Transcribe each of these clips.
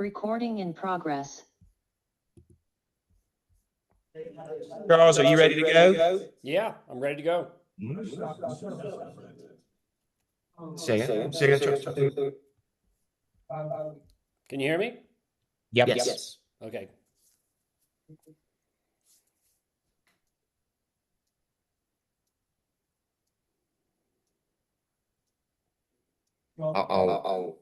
Recording in progress. Charles, are you ready to go? Yeah, I'm ready to go. Say it. Can you hear me? Yep. Yes. Okay. Uh-oh.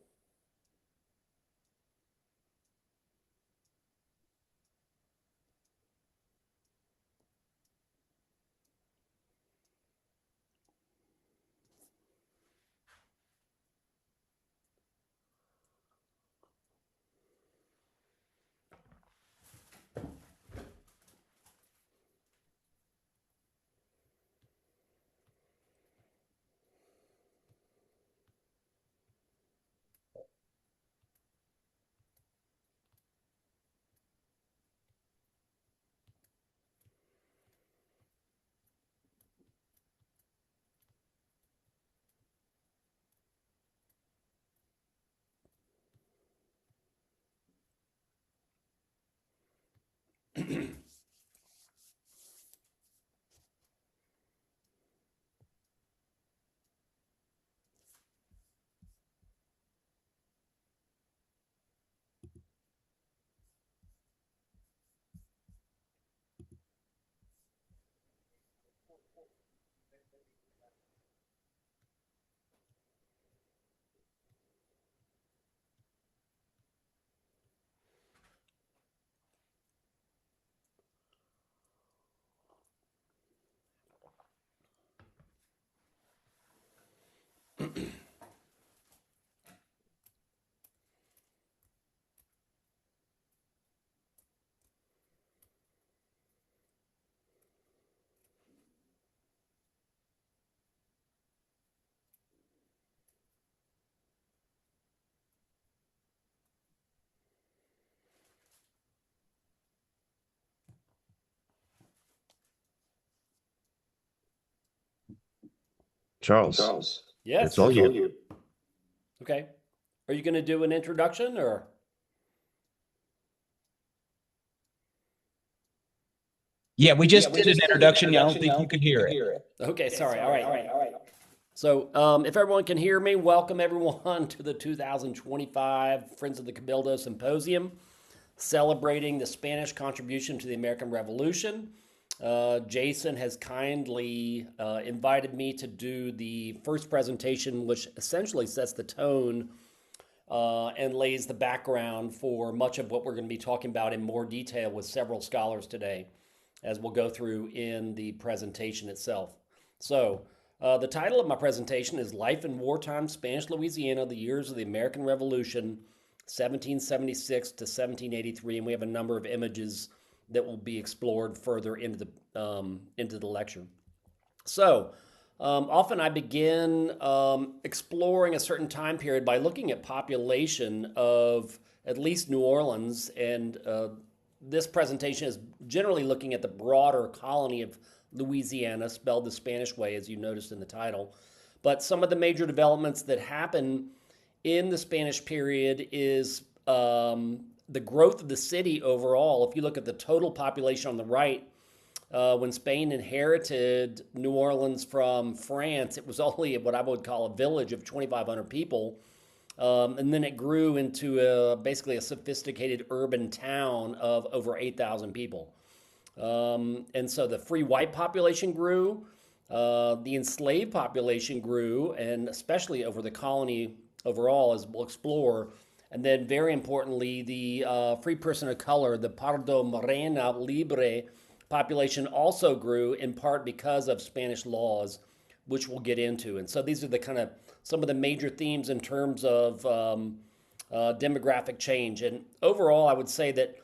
Charles. Yes. It's all you. Okay. Are you going to do an introduction or? Yeah, we just did an introduction. I don't think you could hear it. Okay, sorry. All right. So, if everyone can hear me, welcome everyone to the 2025 Friends of the Cabildo Symposium, celebrating the Spanish contribution to the American Revolution. Jason has kindly invited me to do the first presentation, which essentially sets the tone and lays the background for much of what we're going to be talking about in more detail with several scholars today, as we'll go through in the presentation itself. So, the title of my presentation is Life in Wartime Spanish Louisiana, the Years of the American Revolution, 1776 to 1783, and we have a number of images that will be explored further into the lecture. So, often I begin exploring a certain time period by looking at population of at least New Orleans, and this presentation is generally looking at the broader colony of Louisiana, spelled the Spanish way, as you noticed in the title. But some of the major developments that happen in the Spanish period is the growth of the city overall. If you look at the total population on the right, when Spain inherited New Orleans from France, it was only what I would call a village of 2,500 people. And then it grew into basically a sophisticated urban town of over 8,000 people. And so the free white population grew, the enslaved population grew, and especially over the colony overall, as we'll explore. And then very importantly, the free person of color, the Pardo Morena Libre population also grew, in part because of Spanish laws, which we'll get into. And so these are the kind of some of the major themes in terms of demographic change. And overall, I would say that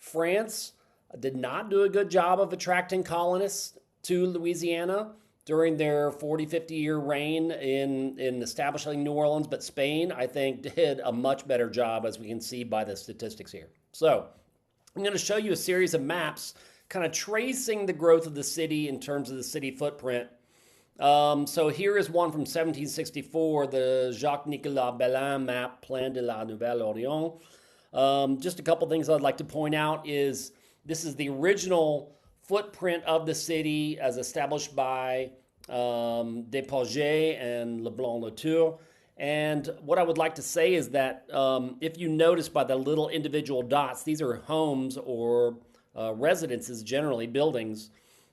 France did not do a good job of attracting colonists to Louisiana during their 40, 50-year reign in establishing New Orleans, but Spain, I think, did a much better job, as we can see by the statistics here. So I'm going to show you a series of maps kind of tracing the growth of the city in terms of the city footprint. So here is one from 1764, the Jacques-Nicolas Belin map, Plan de la Nouvelle-Orléans. Just a couple things I'd like to point out is this is the original footprint of the city as established by Despaget and Leblanc-Latour. And what I would like to say is that if you notice by the little individual dots, these are homes or residences, generally buildings.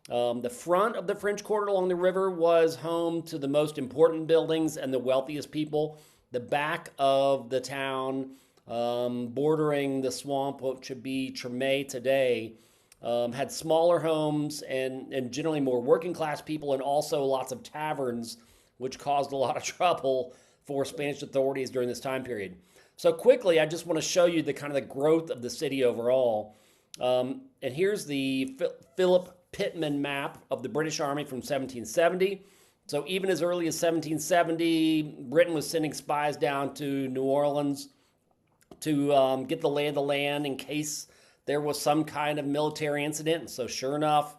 The front of the French Quarter along the river was home to the most important buildings and the wealthiest people. The back of the town, bordering the swamp, which would be Tremé today, had smaller homes and generally more working class people, and also lots of taverns, which caused a lot of trouble for Spanish authorities during this time period. So quickly, I just want to show you the kind of the growth of the city overall. And here's the Philip Pittman map of the British Army from 1770. So even as early as 1770, Britain was sending spies down to New Orleans to get the lay of the land in case there was some kind of military incident. So sure enough,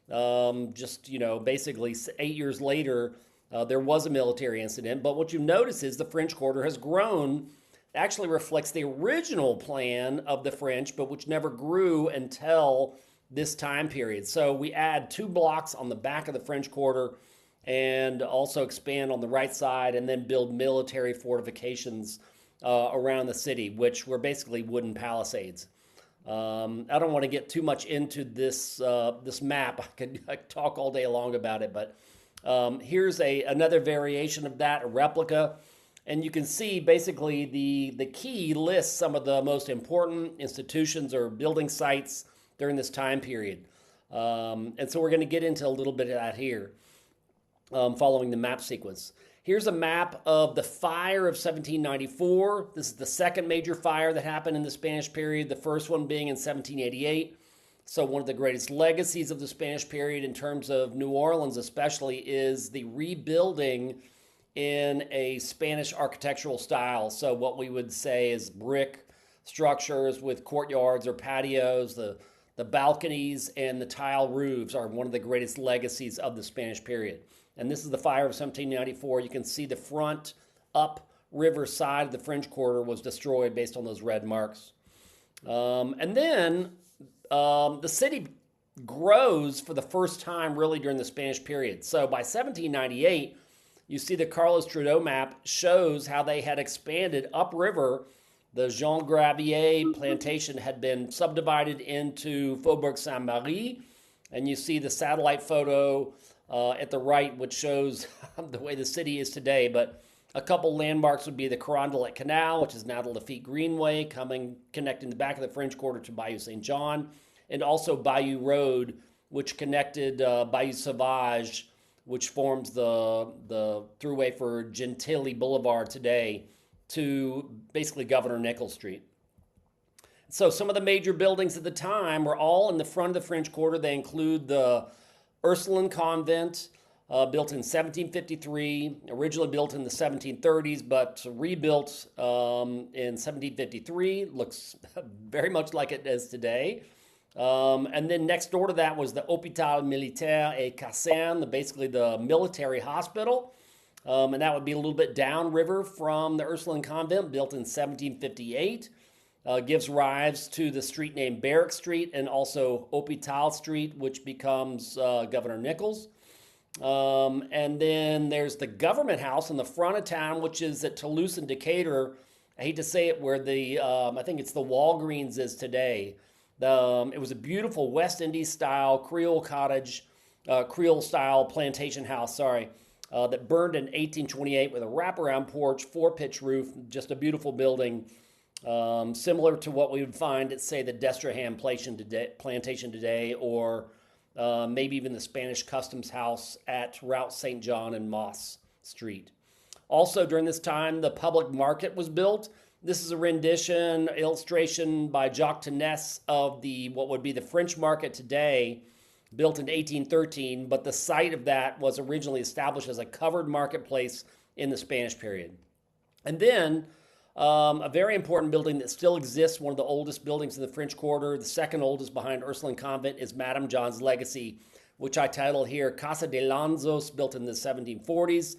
basically 8 years later, there was a military incident. But what you notice is the French Quarter has grown. It actually reflects the original plan of the French, but which never grew until this time period. So we add 2 blocks on the back of the French Quarter and also expand on the right side and then build military fortifications around the city, which were basically wooden palisades. I don't want to get too much into this map. I could talk all day long about it, but here's another variation of that, a replica. And you can see basically the key lists some of the most important institutions or building sites during this time period. And so we're going to get into a little bit of that here following the map sequence. Here's a map of the fire of 1794. This is the second major fire that happened in the Spanish period, the first one being in 1788. So one of the greatest legacies of the Spanish period in terms of New Orleans especially is the rebuilding in a Spanish architectural style. So what we would say is brick structures with courtyards or patios, the balconies and the tile roofs are one of the greatest legacies of the Spanish period. And this is the fire of 1794. You can see the front upriver side of the French Quarter was destroyed based on those red marks. And then the city grows for the first time really during the Spanish period. So by 1798, you see the Carlos Trudeau map shows how they had expanded upriver. The Jean Gravier plantation had been subdivided into Faubourg Saint-Marie. And you see the satellite photo at the right, which shows the way the city is today. But a couple landmarks would be the Carondelet Canal, which is now the Lafitte Greenway, connecting the back of the French Quarter to Bayou St. John, and also Bayou Road, which connected Bayou Sauvage, which forms the throughway for Gentilly Boulevard today, to basically Governor Nichols Street. So some of the major buildings at the time were all in the front of the French Quarter. They include the Ursuline Convent, built in 1753, originally built in the 1730s, but rebuilt in 1753. Looks very much like it is today. And then next door to that was the Hôpital Militaire et Caserne, basically the military hospital. And that would be a little bit downriver from the Ursuline Convent, built in 1758. Gives rise to the street named Barrack Street and also Hôpital Street, which becomes Governor Nichols. And then there's the government house in the front of town, which is at Toulouse and Decatur. I hate to say it, where the I think it's the Walgreens is today. It was a beautiful West Indies style Creole style plantation house, that burned in 1828 with a wraparound porch, 4-pitch roof, just a beautiful building. Similar to what we would find at, say, the Destrehan plantation today, or maybe even the Spanish Customs House at Route St. John and Moss Street. Also, during this time, the public market was built. This is a illustration by Jacques Tennesse of what would be the French market today, built in 1813, but the site of that was originally established as a covered marketplace in the Spanish period. And then a very important building that still exists, one of the oldest buildings in the French Quarter, the second oldest behind Ursuline Convent, is Madame John's Legacy, which I title here Casa de Lanzos, built in the 1740s.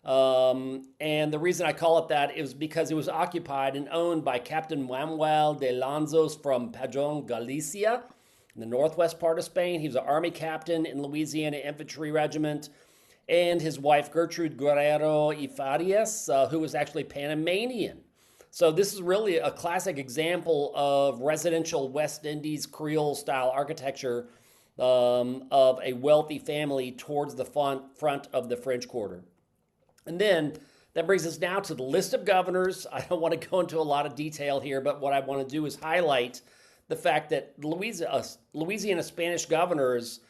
And the reason I call it that is because it was occupied and owned by Captain Manuel de Lanzos from Padron, Galicia, in the northwest part of Spain. He was an army captain in Louisiana Infantry Regiment, and his wife Gertrude Guerrero y Farias, who was actually Panamanian. So this is really a classic example of residential West Indies Creole style architecture of a wealthy family towards the front of the French Quarter. And then that brings us now to the list of governors. I don't want to go into a lot of detail here, but what I want to do is highlight the fact that Louisiana Spanish governors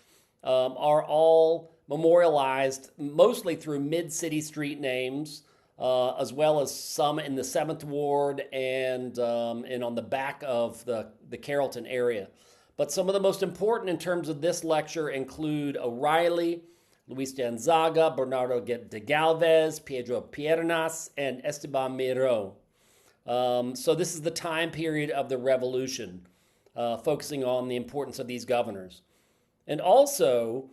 are all memorialized mostly through mid-city street names, as well as some in the 7th Ward and on the back of the Carrollton area. But some of the most important in terms of this lecture include O'Reilly, Luis de Anzaga, Bernardo de Galvez, Pedro Piernas, and Esteban Miró. So this is the time period of the Revolution, focusing on the importance of these governors. And also,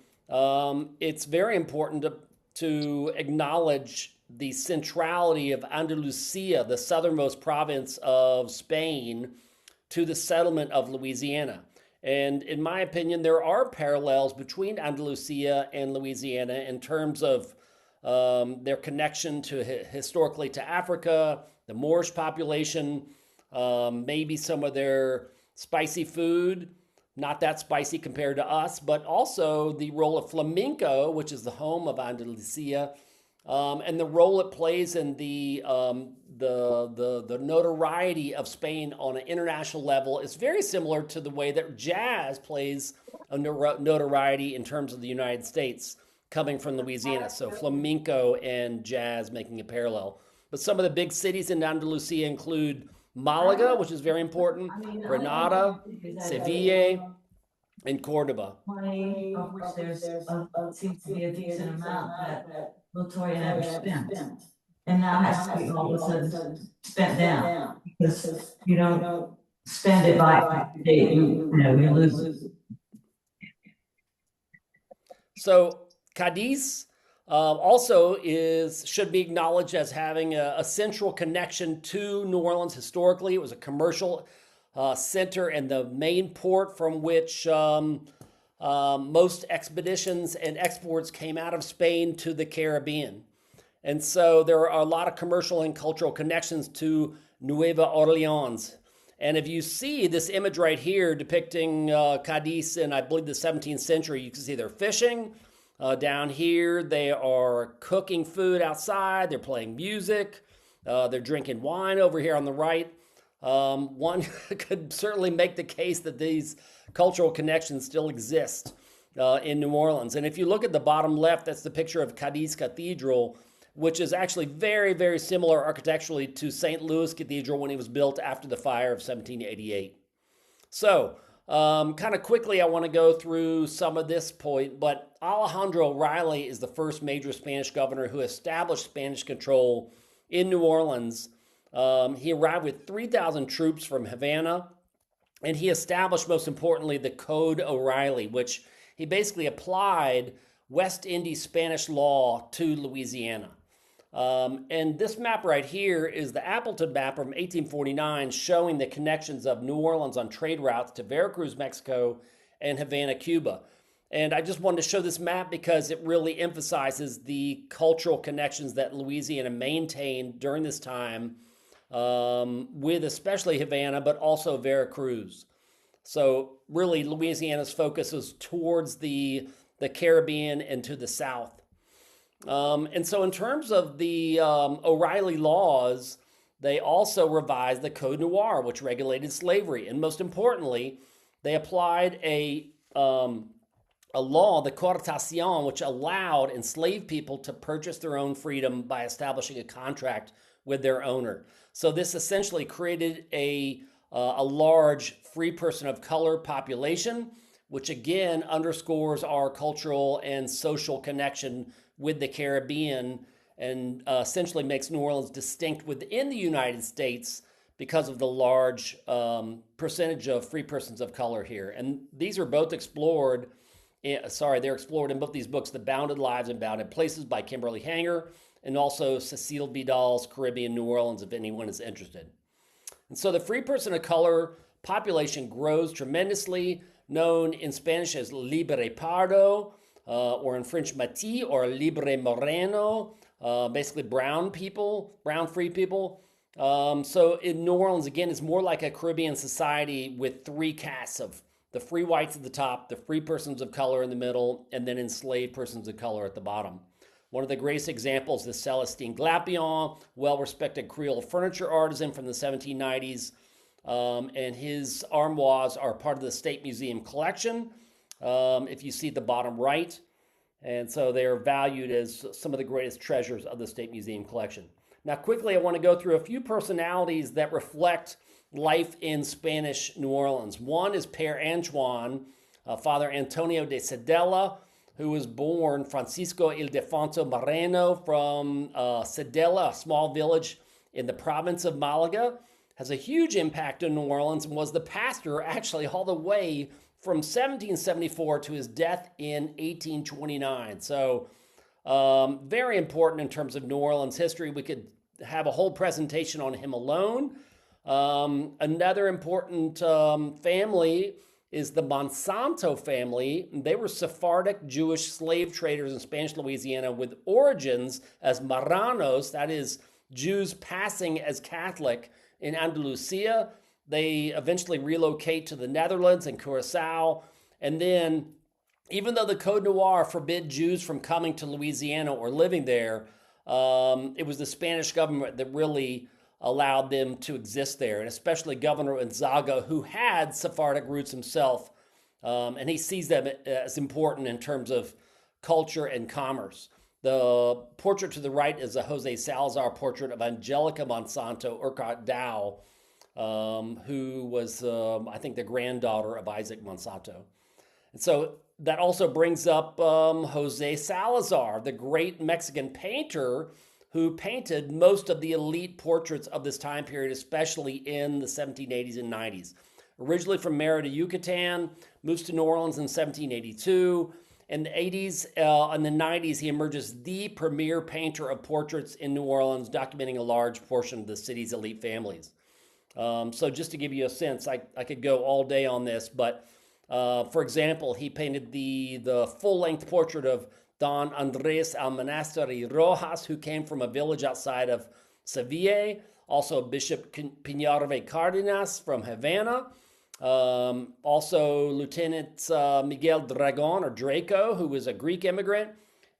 it's very important to acknowledge the centrality of Andalusia, the southernmost province of Spain, to the settlement of Louisiana. And in my opinion, there are parallels between Andalusia and Louisiana in terms of their connection to historically to Africa, the Moorish population, maybe some of their spicy food, not that spicy compared to us, but also the role of flamenco, which is the home of Andalusia, and the role it plays in the notoriety of Spain on an international level is very similar to the way that jazz plays a notoriety in terms of the United States coming from Louisiana. So flamenco and jazz making a parallel. But some of the big cities in Andalusia include Malaga, which is very important, Granada, Seville, and Cordoba. Money of which there's seems to be a decent amount that Latoya never spent. And now has to be all of a sudden spent down because you don't spend it by date, you lose it. So Cadiz also should be acknowledged as having a central connection to New Orleans historically. It was a commercial center and the main port from which most expeditions and exports came out of Spain to the Caribbean. And so there are a lot of commercial and cultural connections to Nueva Orleans. And if you see this image right here depicting Cadiz in, I believe, the 17th century, you can see they're fishing. Down here, they are cooking food outside. They're playing music. They're drinking wine over here on the right. One could certainly make the case that these cultural connections still exist in New Orleans. And if you look at the bottom left, that's the picture of Cadiz Cathedral, which is actually very, very similar architecturally to St. Louis Cathedral when it was built after the fire of 1788. So, kind of quickly, I want to go through some of this point, but Alejandro O'Reilly is the first major Spanish governor who established Spanish control in New Orleans. He arrived with 3,000 troops from Havana, and he established, most importantly, the Code O'Reilly, which he basically applied West Indies Spanish law to Louisiana. And this map right here is the Appleton map from 1849 showing the connections of New Orleans on trade routes to Veracruz, Mexico, and Havana, Cuba. And I just wanted to show this map because it really emphasizes the cultural connections that Louisiana maintained during this time with especially Havana, but also Veracruz. So really Louisiana's focus is towards the Caribbean and to the south. And so in terms of the O'Reilly laws, they also revised the Code Noir, which regulated slavery. And most importantly, they applied a law, the coartación, which allowed enslaved people to purchase their own freedom by establishing a contract with their owner. So this essentially created a large free person of color population, which again underscores our cultural and social connection with the Caribbean and essentially makes New Orleans distinct within the United States because of the large percentage of free persons of color here. And these are both explored, they're explored in both these books, The Bounded Lives and Bounded Places by Kimberly Hanger and also Cecile Vidal's Caribbean New Orleans, if anyone is interested. And so the free person of color population grows tremendously, known in Spanish as libre pardo, or in French mati, or libre moreno, basically brown people, brown free people. So in New Orleans, again, it's more like a Caribbean society with three castes of the free whites at the top, the free persons of color in the middle, and then enslaved persons of color at the bottom. One of the greatest examples is Celestine Glapion, well-respected Creole furniture artisan from the 1790s. And his armoires are part of the State Museum collection, if you see the bottom right. And so they're valued as some of the greatest treasures of the State Museum collection. Now, quickly, I want to go through a few personalities that reflect life in Spanish New Orleans. One is Père Antoine, Father Antonio de Sedela, who was born Francisco Ildefonso Moreno from Sedela, a small village in the province of Malaga. Has a huge impact in New Orleans and was the pastor actually all the way from 1774 to his death in 1829. So very important in terms of New Orleans history. We could have a whole presentation on him alone. Another important family is the Monsanto family. They were Sephardic Jewish slave traders in Spanish Louisiana with origins as Marranos, that is, Jews passing as Catholic in Andalusia. They eventually relocate to the Netherlands and Curacao. And then, even though the Code Noir forbid Jews from coming to Louisiana or living there, it was the Spanish government that really allowed them to exist there, and especially Governor Gonzaga, who had Sephardic roots himself, and he sees them as important in terms of culture and commerce. The portrait to the right is a Jose Salazar portrait of Angelica Monsanto Urquhart Dow, who was, I think, the granddaughter of Isaac Monsanto. And so that also brings up Jose Salazar, the great Mexican painter who painted most of the elite portraits of this time period, especially in the 1780s and 90s. Originally from Mérida, Yucatan, moves to New Orleans in 1782. In the 80s and the 90s, he emerges the premier painter of portraits in New Orleans, documenting a large portion of the city's elite families. So just to give you a sense, I could go all day on this, but for example, he painted the full-length portrait of Don Andres Almanastri Rojas, who came from a village outside of Seville. Also Bishop Piñarve Cardenas from Havana. Also Lieutenant Miguel Dragon, or Draco, who was a Greek immigrant,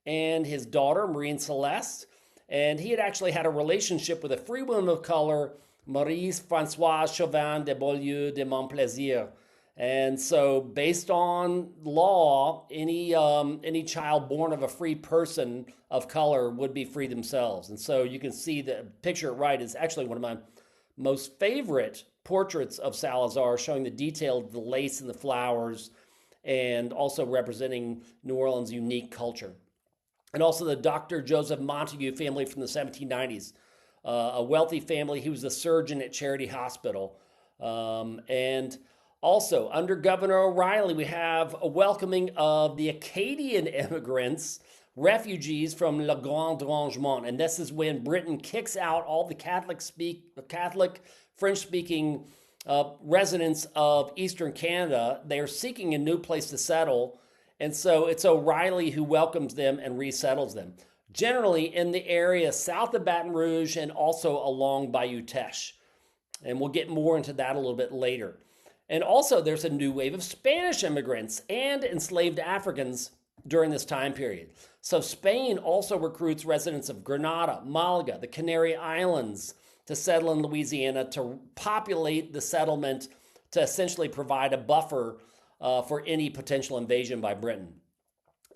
and his daughter, Marie Celeste. And he had actually had a relationship with a free woman of color, Maurice Françoise Chauvin de Beaulieu de Montplaisir. And so based on law, any child born of a free person of color would be free themselves. And so you can see the picture right is actually one of my most favorite portraits of Salazar, showing the detail of the lace and the flowers, and also representing New Orleans' unique culture. And also the Dr. Joseph Montague family from the 1790s, a wealthy family. He was a surgeon at Charity Hospital. And also, under Governor O'Reilly, we have a welcoming of the Acadian immigrants, refugees from Le Grand Rangement. And this is when Britain kicks out all the Catholic French-speaking residents of Eastern Canada. They are seeking a new place to settle. And so it's O'Reilly who welcomes them and resettles them, generally in the area south of Baton Rouge and also along Bayou Teche. And we'll get more into that a little bit later. And also there's a new wave of Spanish immigrants and enslaved Africans during this time period. So Spain also recruits residents of Grenada, Malaga, the Canary Islands to settle in Louisiana, to populate the settlement, to essentially provide a buffer for any potential invasion by Britain.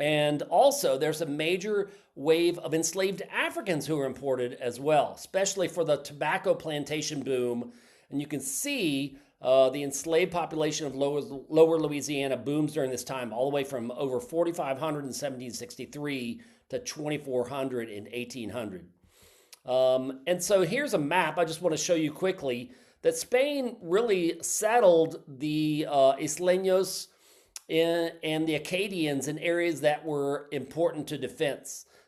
And also there's a major wave of enslaved Africans who are imported as well, especially for the tobacco plantation boom. And you can see the enslaved population of lower Louisiana booms during this time, all the way from over 4,500 in 1763 to 2,400 in 1800. And so here's a map I just want to show you quickly that Spain really settled the Isleños and the Acadians in areas that were important to defense.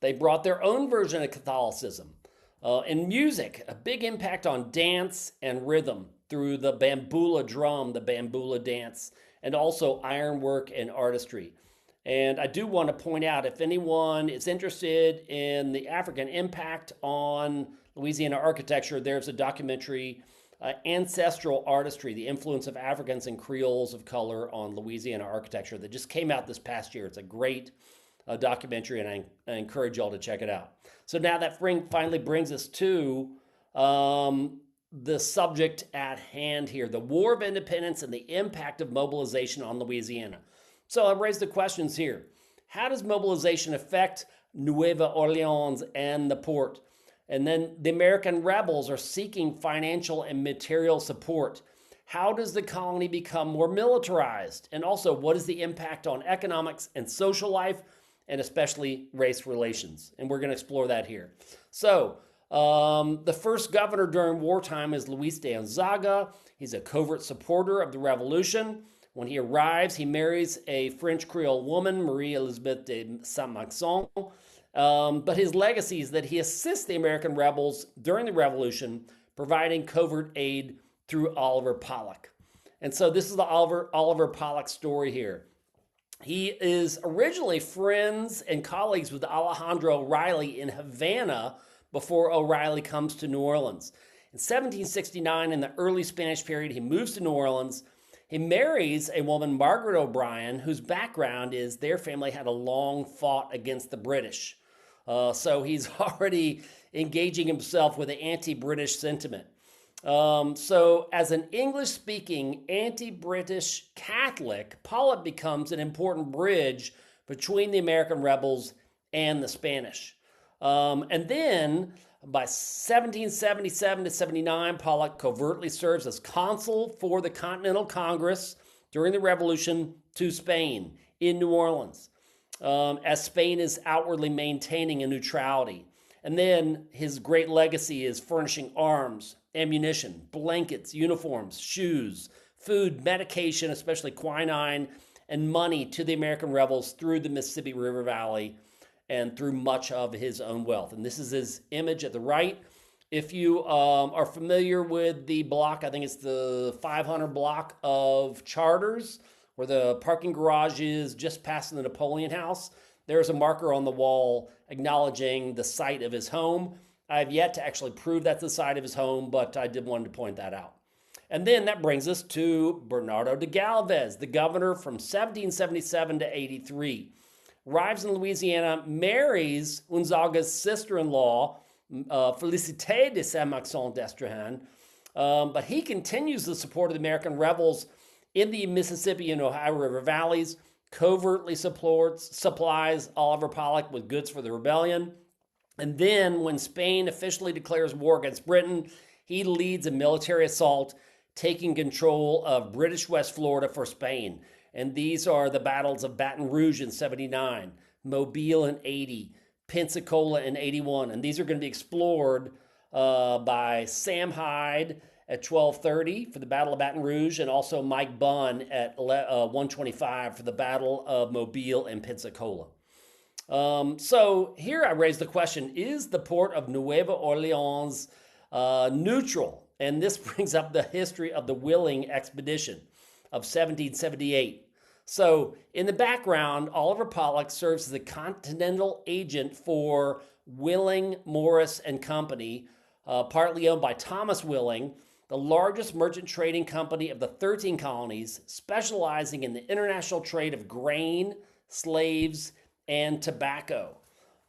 They brought their own version of Catholicism. In music, a big impact on dance and rhythm through the bambula drum, the bambula dance, and also ironwork and artistry. And I do want to point out, if anyone is interested in the African impact on Louisiana architecture, there's a documentary, Ancestral Artistry, the Influence of Africans and Creoles of Color on Louisiana Architecture, that just came out this past year. It's a great documentary, and I encourage y'all to check it out. So now that finally brings us to the subject at hand here, the War of Independence and the impact of mobilization on Louisiana. So I raised the questions here. How does mobilization affect Nueva Orleans and the port? And then the American rebels are seeking financial and material support. How does the colony become more militarized? And also, what is the impact on economics and social life, and especially race relations? And we're going to explore that here. So, the first governor during wartime is Luis de Gonzaga. He's a covert supporter of the revolution. When he arrives, he marries a French Creole woman, Marie Elizabeth de Saint-Maxent. But his legacy is that he assists the American rebels during the revolution, providing covert aid through Oliver Pollock. And so this is the Oliver Pollock story here. He is originally friends and colleagues with Alejandro O'Reilly in Havana before O'Reilly comes to New Orleans. In 1769, in the early Spanish period, he moves to New Orleans. He marries a woman, Margaret O'Brien, whose background is their family had a long fought against the British. So he's already engaging himself with the anti-British sentiment. So as an English-speaking anti-British Catholic, Pollock becomes an important bridge between the American rebels and the Spanish. And then by 1777 to 79, Pollock covertly serves as consul for the Continental Congress during the Revolution to Spain in New Orleans, as Spain is outwardly maintaining a neutrality. And then his great legacy is furnishing arms, ammunition, blankets, uniforms, shoes, food, medication, especially quinine, and money to the American rebels through the Mississippi River Valley and through much of his own wealth. And this is his image at the right. If you are familiar with the block, I think it's the 500 block of Charters, where the parking garage is just past the Napoleon House, there's a marker on the wall acknowledging the site of his home. I have yet to actually prove that's the site of his home, but I did want to point that out. And then that brings us to Bernardo de Galvez, the governor from 1777 to 83. Arrives in Louisiana, marries Gonzaga's sister-in-law, Félicité de Saint-Maxent d'Estrahan, but he continues the support of the American rebels in the Mississippi and Ohio River valleys, covertly supplies Oliver Pollock with goods for the rebellion. And then when Spain officially declares war against Britain, he leads a military assault, taking control of British West Florida for Spain. And these are the battles of Baton Rouge in 79, Mobile in 80, Pensacola in 81. And these are going to be explored by Sam Hyde at 12:30 for the Battle of Baton Rouge, and also Mike Bunn at 1:25 for the Battle of Mobile and Pensacola. So here I raise the question, is the port of Nueva Orleans neutral? And this brings up the history of the Willing expedition of 1778. So in the background, Oliver Pollock serves as the continental agent for Willing, Morris and Company, partly owned by Thomas Willing, the largest merchant trading company of the 13 colonies, specializing in the international trade of grain, slaves, and tobacco.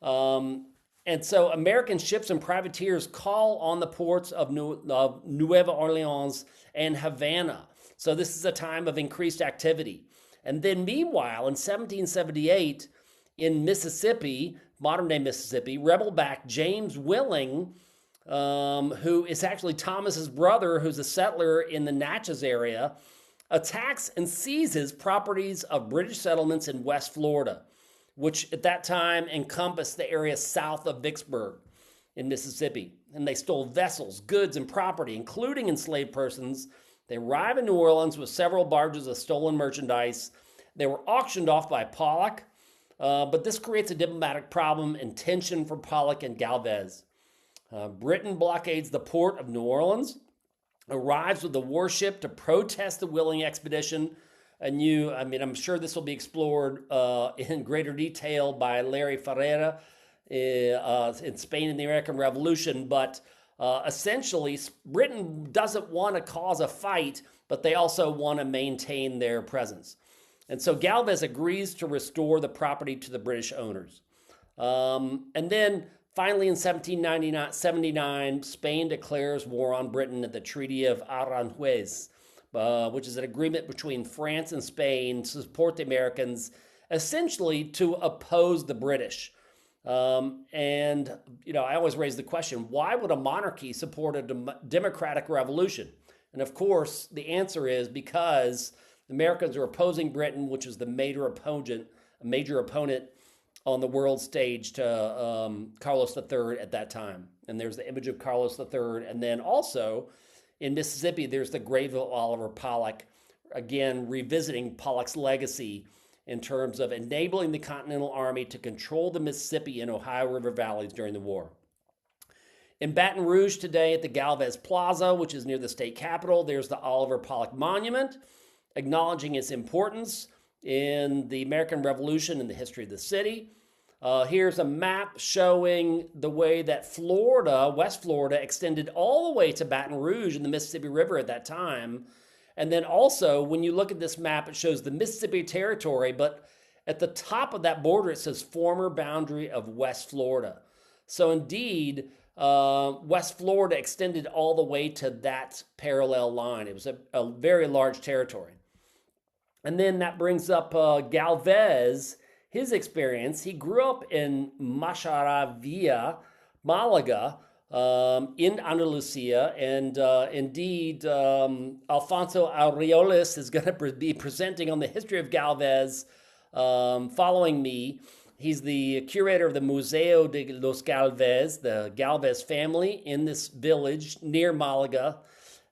And so American ships and privateers call on the ports of Nueva Orleans and Havana. So this is a time of increased activity. And then meanwhile, in 1778, in Mississippi, modern-day Mississippi, rebel-backed James Willing, who is actually Thomas's brother, who's a settler in the Natchez area, attacks and seizes properties of British settlements in West Florida, which at that time encompassed the area south of Vicksburg in Mississippi. And they stole vessels, goods, and property, including enslaved persons. They arrive in New Orleans with several barges of stolen merchandise. They were auctioned off by Pollock. But this creates a diplomatic problem and tension for Pollock and Galvez. Britain blockades the port of New Orleans, arrives with a warship to protest the Willing expedition. And I'm sure this will be explored in greater detail by Larry Ferreira in Spain and the American Revolution. But essentially, Britain doesn't want to cause a fight, but they also want to maintain their presence. And so Galvez agrees to restore the property to the British owners. And then finally in 1779, Spain declares war on Britain at the Treaty of Aranjuez, which is an agreement between France and Spain to support the Americans, essentially to oppose the British. I always raise the question, why would a monarchy support a democratic revolution? And of course, the answer is because the Americans are opposing Britain, which is the major opponent on the world stage to Carlos III at that time. And there's the image of Carlos III. And then also in Mississippi, there's the grave of Oliver Pollock, again, revisiting Pollock's legacy in terms of enabling the Continental Army to control the Mississippi and Ohio River valleys during the war. In Baton Rouge today at the Galvez Plaza, which is near the state capitol, there's the Oliver Pollock Monument, acknowledging its importance in the American Revolution and the history of the city. Here's a map showing the way that West Florida, extended all the way to Baton Rouge in the Mississippi River at that time. And then also, when you look at this map, it shows the Mississippi Territory, but at the top of that border, it says former boundary of West Florida. So indeed, West Florida extended all the way to that parallel line. It was a very large territory. And then that brings up Galvez, his experience. He grew up in Masharavilla, Malaga, in Andalusia, and indeed, Alfonso Aureoles is going to be presenting on the history of Galvez following me. He's the curator of the Museo de los Galvez, the Galvez family in this village near Malaga.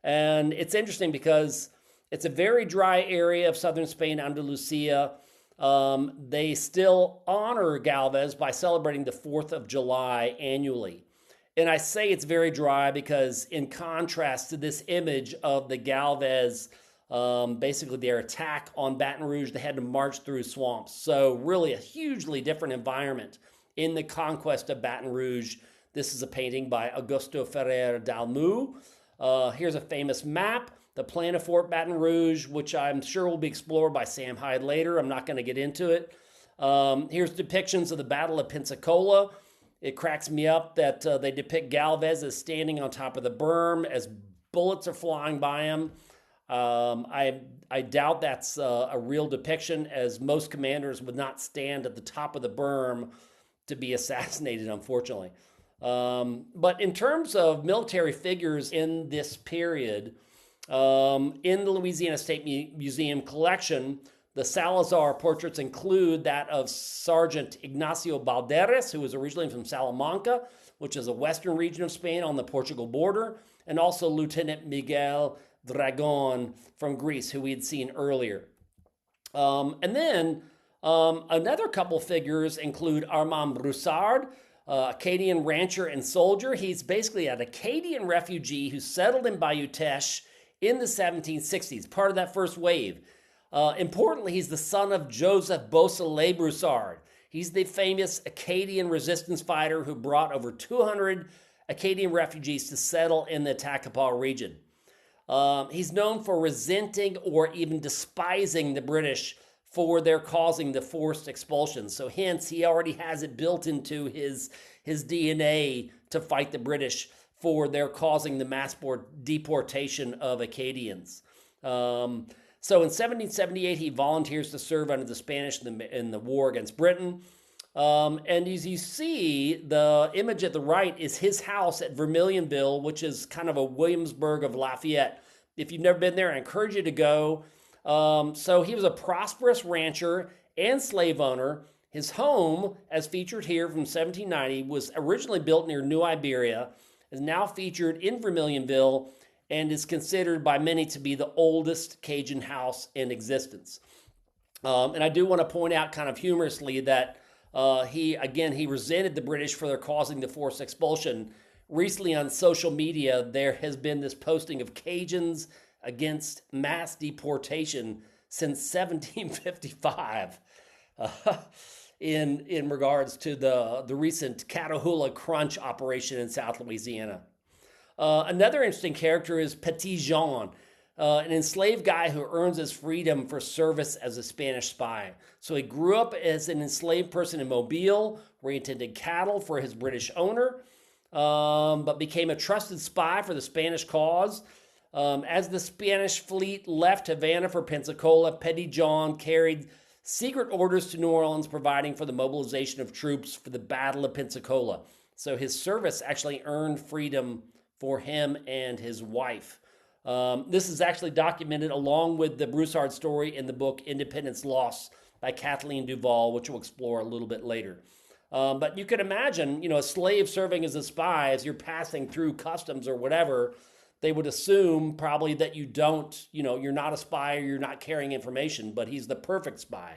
And it's interesting because it's a very dry area of southern Spain, Andalusia. They still honor Galvez by celebrating the 4th of July annually. And I say it's very dry because in contrast to this image of the Galvez, basically their attack on Baton Rouge, they had to march through swamps. So really a hugely different environment in the conquest of Baton Rouge. This is a painting by Augusto Ferrer Dalmu. Here's a famous map, the plan of Fort Baton Rouge, which I'm sure will be explored by Sam Hyde later. I'm not going to get into it. Here's depictions of the Battle of Pensacola. It cracks me up that they depict Galvez as standing on top of the berm as bullets are flying by him. I doubt that's a real depiction, as most commanders would not stand at the top of the berm to be assassinated, unfortunately. But in terms of military figures in this period, in the Louisiana State Museum collection, the Salazar portraits include that of Sergeant Ignacio Balderas, who was originally from Salamanca, which is a western region of Spain on the Portugal border, and also Lieutenant Miguel Dragon from Greece, who we had seen earlier. And then another couple figures include Armand Broussard, Acadian rancher and soldier. He's basically an Acadian refugee who settled in Bayou Teche in the 1760s, part of that first wave. Importantly, he's the son of Joseph Beausoleil Broussard. He's the famous Acadian resistance fighter who brought over 200 Acadian refugees to settle in the Tacapá region. He's known for resenting or even despising the British for their causing the forced expulsion. So hence, he already has it built into his DNA to fight the British for their causing the mass deportation of Acadians. So in 1778, he volunteers to serve under the Spanish in the war against Britain. And as you see, the image at the right is his house at Vermilionville, which is kind of a Williamsburg of Lafayette. If you've never been there, I encourage you to go. So he was a prosperous rancher and slave owner. His home, as featured here from 1790, was originally built near New Iberia, is now featured in Vermilionville, and is considered by many to be the oldest Cajun house in existence. And I do want to point out kind of humorously that He resented the British for their causing the forced expulsion. Recently on social media, there has been this posting of Cajuns against mass deportation since 1755 in regards to the recent Catahoula Crunch operation in South Louisiana. Another interesting character is Petit Jean, an enslaved guy who earns his freedom for service as a Spanish spy. So he grew up as an enslaved person in Mobile, where he tended cattle for his British owner, but became a trusted spy for the Spanish cause. As the Spanish fleet left Havana for Pensacola, Petit Jean carried secret orders to New Orleans, providing for the mobilization of troops for the Battle of Pensacola. So his service actually earned freedom for him and his wife. This is actually documented along with the Broussard story in the book Independence Lost by Kathleen Duval, which we'll explore a little bit later. But you can imagine, a slave serving as a spy, as you're passing through customs or whatever, they would assume probably that you don't, you're not a spy or you're not carrying information, but he's the perfect spy.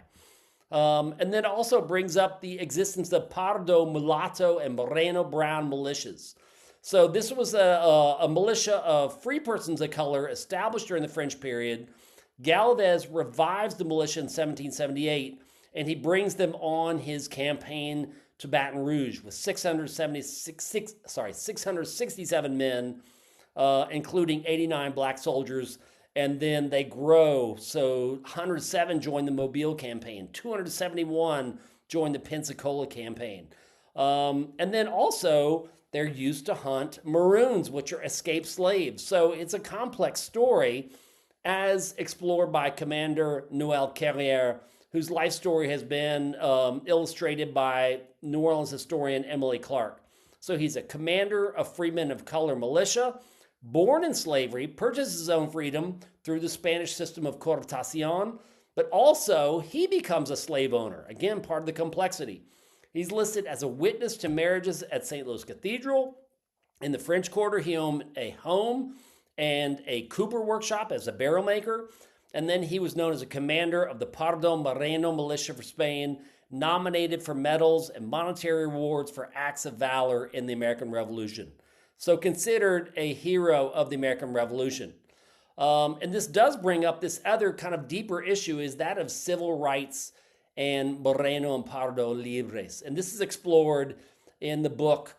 And then also brings up the existence of Pardo, Mulatto, and Moreno Brown militias. So this was a militia of free persons of color established during the French period. Galvez revives the militia in 1778, and he brings them on his campaign to Baton Rouge with 667 men, including 89 black soldiers, and then they grow. So 107 joined the Mobile campaign, 271 joined the Pensacola campaign. And then also, they're used to hunt Maroons, which are escaped slaves. So it's a complex story as explored by Commander Noel Carrière, whose life story has been illustrated by New Orleans historian Emily Clark. So he's a commander of freemen of color militia, born in slavery, purchased his own freedom through the Spanish system of coartación, but also he becomes a slave owner. Again, part of the complexity. He's listed as a witness to marriages at St. Louis Cathedral. In the French Quarter, he owned a home and a cooper workshop as a barrel maker. And then he was known as a commander of the Pardo Moreno militia for Spain, nominated for medals and monetary rewards for acts of valor in the American Revolution. So considered a hero of the American Revolution. And this does bring up this other kind of deeper issue, is that of civil rights and Moreno and Pardo Libres. And this is explored in the book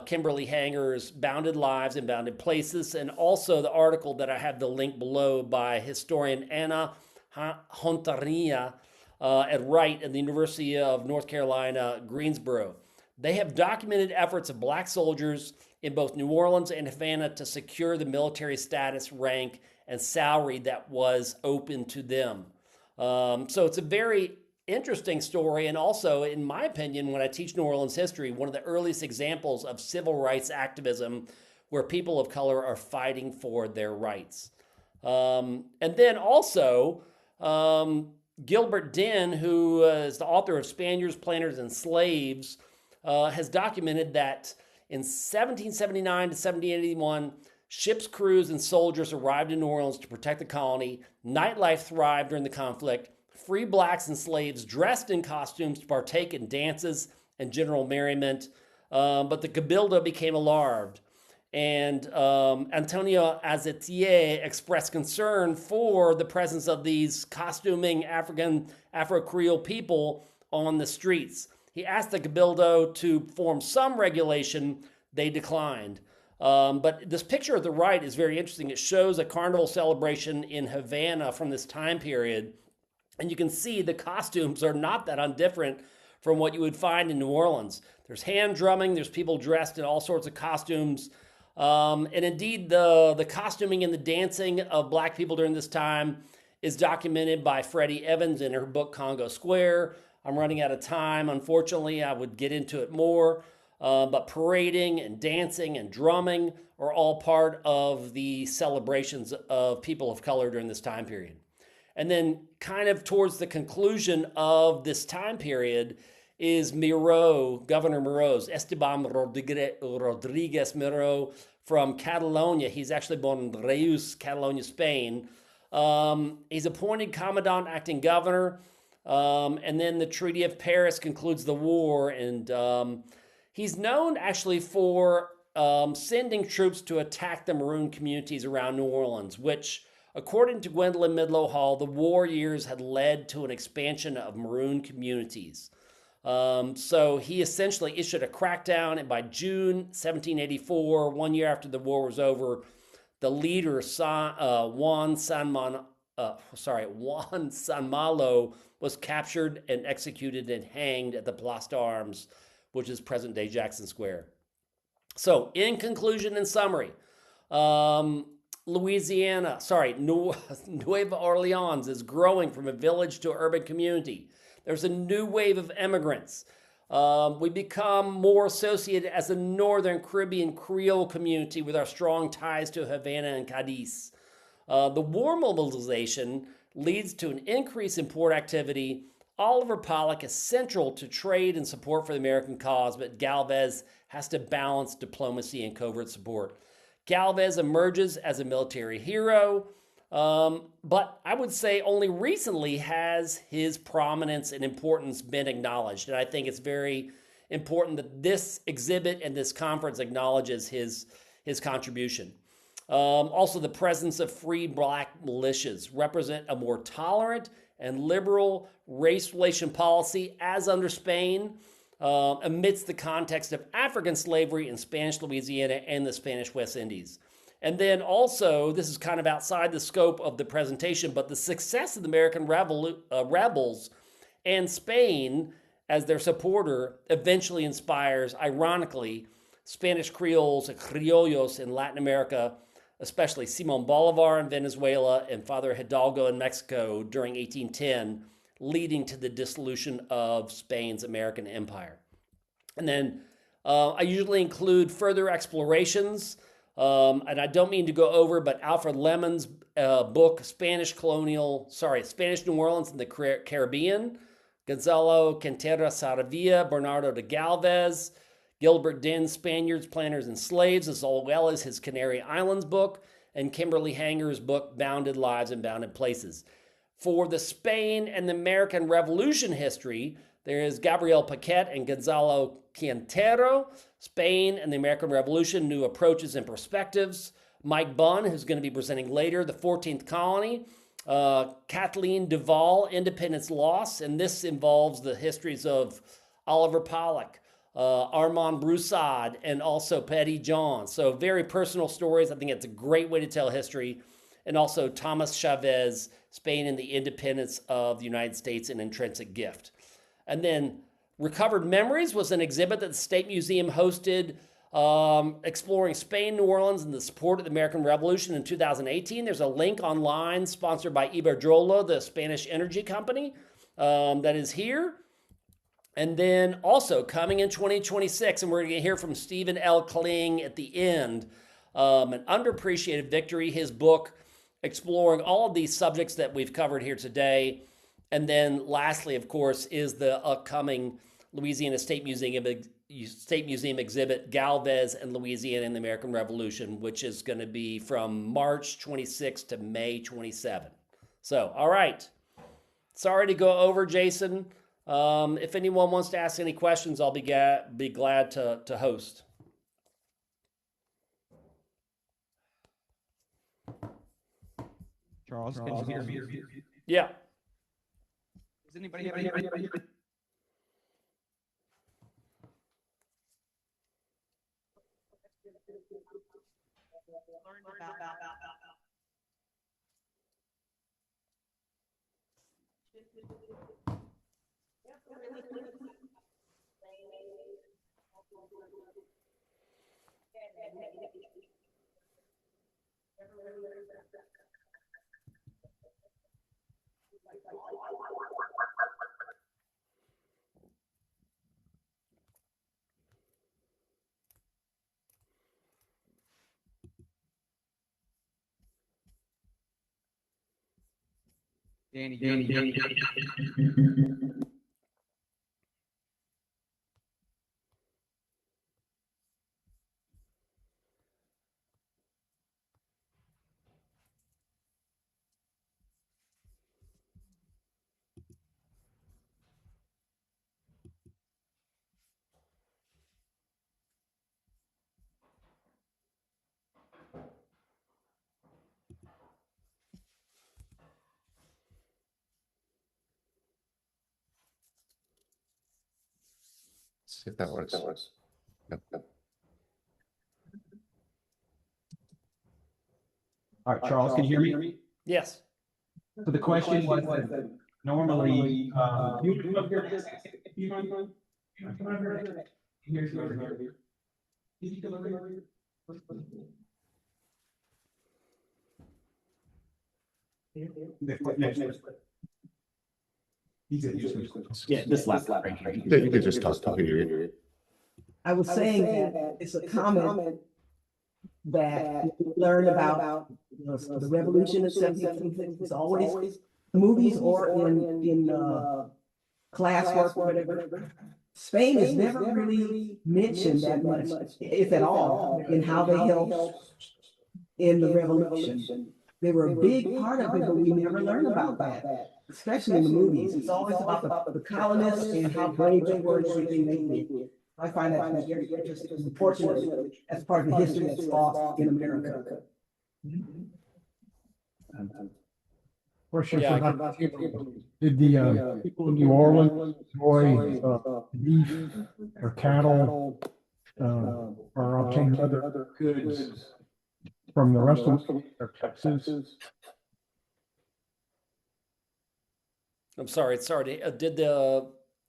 Kimberly Hanger's Bounded Lives and Bounded Places, and also the article that I have the link below by historian Anna Hontarilla at Wright at the University of North Carolina, Greensboro. They have documented efforts of black soldiers in both New Orleans and Havana to secure the military status, rank, and salary that was open to them. So it's a very interesting story, and also, in my opinion, when I teach New Orleans history, one of the earliest examples of civil rights activism where people of color are fighting for their rights. And then also, Gilbert Dinn, who is the author of Spaniards, Planters, and Slaves, has documented that in 1779 to 1781, ships, crews, and soldiers arrived in New Orleans to protect the colony. Nightlife thrived during the conflict. Free blacks and slaves dressed in costumes to partake in dances and general merriment. But the Cabildo became alarmed. And Antonio Azetier expressed concern for the presence of these costuming Afro-Creole people on the streets. He asked the Cabildo to form some regulation. They declined. But this picture at the right is very interesting. It shows a carnival celebration in Havana from this time period. And you can see the costumes are not that undifferent from what you would find in New Orleans. There's hand drumming, there's people dressed in all sorts of costumes. And indeed, the costuming and the dancing of black people during this time is documented by Freddie Evans in her book, Congo Square. I'm running out of time. Unfortunately, I would get into it more. But parading and dancing and drumming are all part of the celebrations of people of color during this time period. And then kind of towards the conclusion of this time period is Governor Moreau's, Esteban Rodriguez Miro from Catalonia. He's actually born in Reus, Catalonia, Spain. He's appointed commandant, acting governor. And then the Treaty of Paris concludes the war. And he's known actually for sending troops to attack the Maroon communities around New Orleans, which, according to Gwendolyn Midlow Hall, the war years had led to an expansion of Maroon communities. So he essentially issued a crackdown, and by June 1784, 1 year after the war was over, the leader Juan Sanmalo was captured and executed and hanged at the Place d'Armes, which is present-day Jackson Square. So, in conclusion and summary, Nueva Orleans is growing from a village to an urban community. There's a new wave of immigrants. We become more associated as a Northern Caribbean Creole community with our strong ties to Havana and Cadiz. The war mobilization leads to an increase in port activity. Oliver Pollock is central to trade and support for the American cause, but Galvez has to balance diplomacy and covert support. Galvez emerges as a military hero, but I would say only recently has his prominence and importance been acknowledged. And I think it's very important that this exhibit and this conference acknowledges his contribution. Also, the presence of free black militias represent a more tolerant and liberal race relation policy as under Spain, amidst the context of African slavery in Spanish Louisiana and the Spanish West Indies. And then also, this is kind of outside the scope of the presentation, but the success of the American rebels and Spain as their supporter eventually inspires, ironically, Spanish Creoles and Criollos in Latin America, especially Simon Bolivar in Venezuela and Father Hidalgo in Mexico during 1810, leading to the dissolution of Spain's American empire. And then I usually include further explorations, and I don't mean to go over, but Alfred Lemon's book, Spanish New Orleans and the Caribbean, Gonzalo Quintero Saravia, Bernardo de Galvez, Gilbert Dinn's Spaniards, Planters, and Slaves, as well as his Canary Islands book, and Kimberly Hanger's book, Bounded Lives and Bounded Places. For the Spain and the American Revolution history, there is Gabriel Paquet and Gonzalo Quintero, Spain and the American Revolution, New Approaches and Perspectives. Mike Bunn, who's going to be presenting later, The 14th Colony. Kathleen Duvall, Independence Lost, and this involves the histories of Oliver Pollock, Armand Broussard, and also Petty John. So very personal stories. I think it's a great way to tell history. And also Thomas Chavez, Spain and the Independence of the United States, an Intrinsic Gift. And then Recovered Memories was an exhibit that the State Museum hosted, exploring Spain, New Orleans, and the support of the American Revolution in 2018. There's a link online sponsored by Iberdrola, the Spanish energy company, that is here. And then also coming in 2026, and we're going to hear from Stephen L. Kling at the end, an underappreciated victory, his book exploring all of these subjects that we've covered here today. And then lastly, of course, is the upcoming Louisiana State Museum exhibit, Galvez and Louisiana in the American Revolution, which is going to be from March 26 to May 27. So, all right. Sorry to go over, Jason. If anyone wants to ask any questions, I'll be glad to host. Charles, can you hear me? Yeah. Does anybody have any questions? Danny. See if that works. Yep. All right, Charles, can you hear me? Yes. So the question was that normally, yeah, this laptop right here. Yeah, you could just talk to here. I was saying that it's a comment that we learn about the revolution of 1776. It's always movies or in classwork or whatever. Spain is never really mentioned that much, if at all, in how they helped in the revolution. They were a big part of it, but we never learn about that, especially in the movies. It's always about the colonists and how brave they were and everything they did. I find that very interesting. Unfortunately, that's part of the history that's lost in America. For sure, Yeah, did the people in New Orleans enjoy beef or cattle or obtain other goods from the rest of Texas? I'm sorry.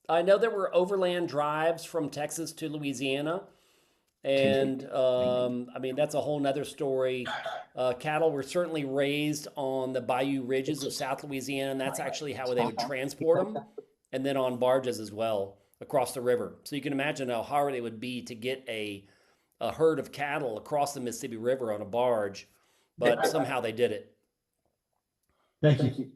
I know there were overland drives from Texas to Louisiana. And I mean, that's a whole nother story. Cattle were certainly raised on the bayou ridges of South Louisiana, and that's actually how they would transport them, and then on barges as well across the river. So you can imagine how hard it would be to get a herd of cattle across the Mississippi River on a barge, but somehow they did it. Thank you.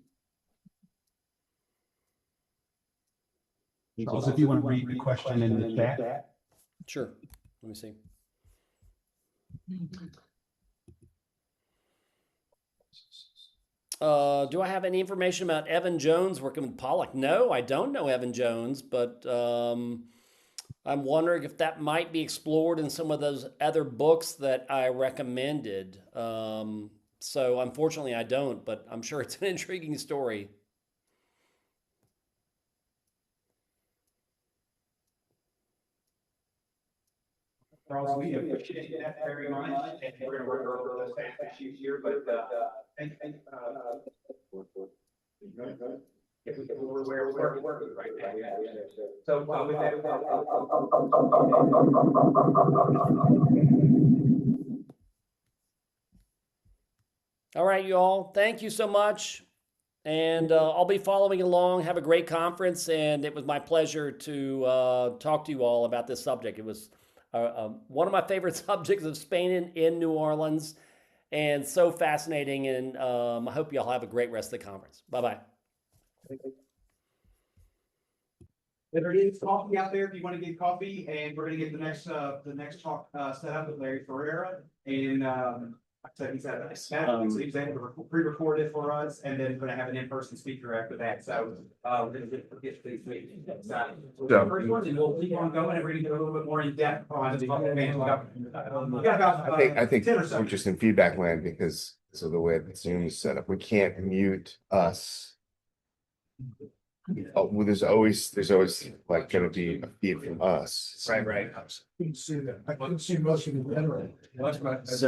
Charles, if you want to read the question in the chat. Sure. Let me see. Do I have any information about Evan Jones working with Pollock? No, I don't know Evan Jones, but I'm wondering if that might be explored in some of those other books that I recommended. So unfortunately I don't, but I'm sure it's an intriguing story. Charles, we appreciate that very much, and we're going to work over those issues here, but thank we're working right now. So with that, all right, you all. Thank you so much. And I'll be following along. Have a great conference. And it was my pleasure to talk to you all about this subject. It was one of my favorite subjects of Spain in New Orleans, and so fascinating. And I hope you all have a great rest of the conference. Bye-bye. there is coffee out there if you want to get coffee, and we're going to get the next talk set up with Larry Ferreira. And like I said, he's at so he's able to pre-record it for us, and then we're going to have an in-person speaker after that. So we're going to get these meetings. So first one, and we'll keep on going, and we're going to get a little bit more in depth on the advanced government. We got about I think 10 or so. we're just in feedback land because so the way the Zoom is set up, we can't mute us. Oh, well, there's always like going to be a feed from us. Right. I couldn't see that. I couldn't see most of the veteran. So